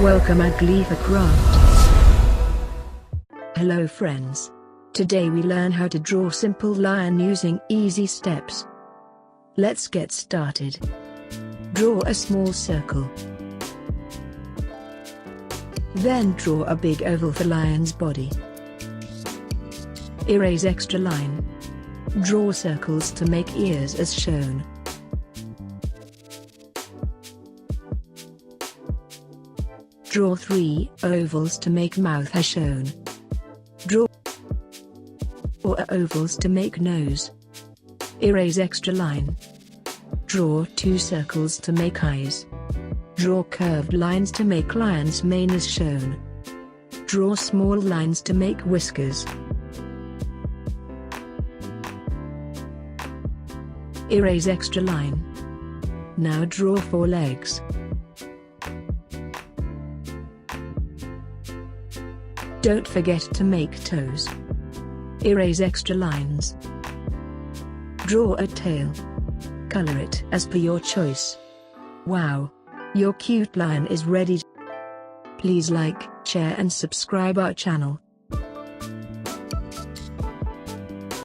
Welcome at Gleefa Craft. Hello friends. Today we learn how to draw simple lion using easy steps. Let's get started. Draw a small circle. Then draw a big oval for lion's body. Erase extra line. Draw circles to make ears as shown. Draw 3 ovals to make mouth as shown. Draw 4 ovals to make nose. Erase extra line. Draw 2 circles to make eyes. Draw curved lines to make lion's mane as shown. Draw small lines to make whiskers. Erase extra line. Now draw 4 legs. Don't forget to make toes. Erase extra lines. Draw a tail. Color it as per your choice. Wow! Your cute lion is ready. Please like, share and subscribe our channel.